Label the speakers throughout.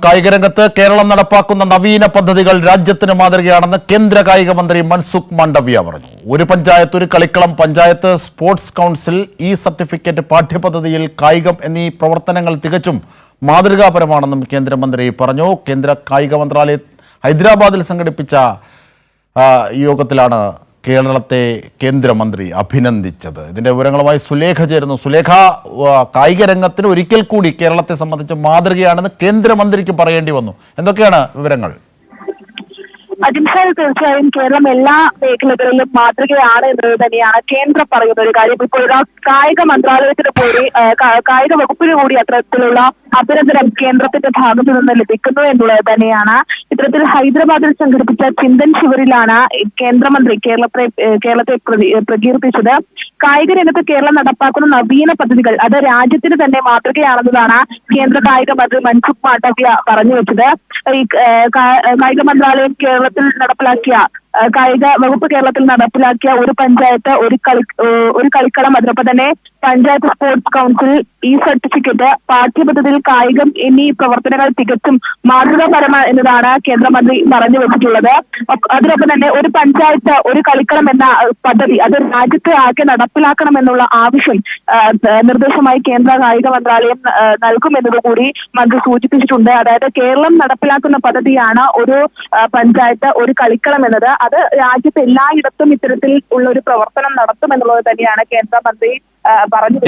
Speaker 1: കായികരംഗത്ത് കേരളം നടപ്പാക്കുന്ന നവീന പദ്ധതികൾ രാജ്യത്തിന് മാതൃകയാണെന്ന് കേന്ദ്ര കായിക മന്ത്രി മൻസുഖ് മാണ്ഡവ്യ പറഞ്ഞു. ഒരു പഞ്ചായത്ത് ഒരു കളിക്കളം, പഞ്ചായത്ത് സ്പോർട്സ് കൗൺസിൽ, സർട്ടിഫിക്കറ്റ്, പാഠ്യപദ്ധതിയിൽ കായികം എന്നീ പ്രവർത്തനങ്ങൾ തികച്ചും മാതൃകാപരമാണെന്നും കേന്ദ്രമന്ത്രി പറഞ്ഞു. കേന്ദ്ര കായിക മന്ത്രാലയം ഹൈദരാബാദിൽ സംഘടിപ്പിച്ച യോഗത്തിലാണ് കേരളത്തെ കേന്ദ്രമന്ത്രി അഭിനന്ദിച്ചത്. ഇതിന്റെ വിവരങ്ങളുമായി സുലേഖ ചേരുന്നു. സുലേഖ, കായിക രംഗത്തിന് ഒരിക്കൽ കൂടി കേരളത്തെ സംബന്ധിച്ച് മാതൃകയാണെന്ന് കേന്ദ്രമന്ത്രിക്ക് പറയേണ്ടി വന്നു. എന്തൊക്കെയാണ് വിവരങ്ങൾ?
Speaker 2: അജിംഷാൽ, തീർച്ചയായും കേരളം എല്ലാ മേഖലകളിലും മാതൃകയാണ് എന്നത് തന്നെയാണ് കേന്ദ്രം പറയുന്ന ഒരു കാര്യം. ഇപ്പോൾ കായിക മന്ത്രാലയത്തിന് കൂടി കായിക വകുപ്പിന് കൂടി അത്തരത്തിലുള്ള അഭിനന്ദനം കേന്ദ്രത്തിന്റെ ഭാഗത്തു നിന്ന് ലഭിക്കുന്നു എന്നുള്ളത് തന്നെയാണ്. ഇത്തരത്തിൽ ഹൈദരാബാദിൽ സംഘടിപ്പിച്ച ചിന്തൻ ശിവറിലാണ് കേന്ദ്രമന്ത്രി കേരളത്തെ പ്രകീർത്തിച്ചത്. കായിക രംഗത്ത് കേരളം നടപ്പാക്കുന്ന നവീന പദ്ധതികൾ അത് രാജ്യത്തിന് തന്നെ മാതൃകയാണെന്നതാണ് കേന്ദ്ര കായിക മന്ത്രി മൻസുഖ് മാണ്ഡവ്യ പറഞ്ഞു വെച്ചത്. ഈ കായിക മന്ത്രാലയം കേരളത്തിൽ നടപ്പിലാക്കിയ കായിക വകുപ്പ് കേരളത്തിൽ നടപ്പിലാക്കിയ ഒരു പഞ്ചായത്ത് ഒരു കളിക്കളം, അതിനൊപ്പം തന്നെ പഞ്ചായത്ത് സ്പോർട്സ് കൗൺസിൽ, സർട്ടിഫിക്കറ്റ്, പാഠ്യപദ്ധതിയിൽ കായികം എന്നീ പ്രവർത്തനങ്ങൾ തികച്ചും മാതൃകാപരമാണ് എന്നതാണ് കേന്ദ്രമന്ത്രി പറഞ്ഞു വെച്ചിട്ടുള്ളത്. അതിനൊപ്പം തന്നെ ഒരു പഞ്ചായത്ത് ഒരു കളിക്കളം എന്ന പദ്ധതി അത് രാജ്യത്ത് ആകെ നടപ്പിലാക്കണമെന്നുള്ള ആവശ്യം നിർദ്ദേശമായി കേന്ദ്ര കായിക മന്ത്രാലയം നൽകുമെന്നത് കൂടി മന്ത്രി സൂചിപ്പിച്ചിട്ടുണ്ട്. അതായത് കേരളം നടപ്പിലാക്കുന്ന പദ്ധതിയാണ് ഒരു പഞ്ചായത്ത് ഒരു കളിക്കളം എന്നത്. അത് രാജ്യത്ത് എല്ലായിടത്തും ഇത്തരത്തിൽ ഉള്ള ഒരു പ്രവർത്തനം നടത്തുമെന്നുള്ളത് തന്നെയാണ് കേന്ദ്രമന്ത്രി പറഞ്ഞു.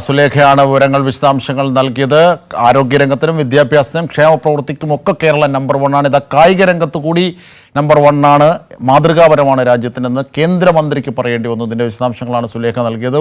Speaker 1: സുലേഖയാണ് വിവരങ്ങൾ, വിശദാംശങ്ങൾ നൽകിയത്. ആരോഗ്യരംഗത്തിനും വിദ്യാഭ്യാസത്തിനും ക്ഷേമ പ്രവൃത്തിക്കും ഒക്കെ കേരളം നമ്പർ 1 ആണ്. ഇത് കായിക രംഗത്ത് കൂടി നമ്പർ 1 ആണ്, മാതൃകാപരമാണ് രാജ്യത്തിനെന്ന് കേന്ദ്രമന്ത്രിക്ക് പറയേണ്ടി വന്നു. ഇതിന്റെ വിശദാംശങ്ങളാണ് സുലേഖ നൽകിയത്.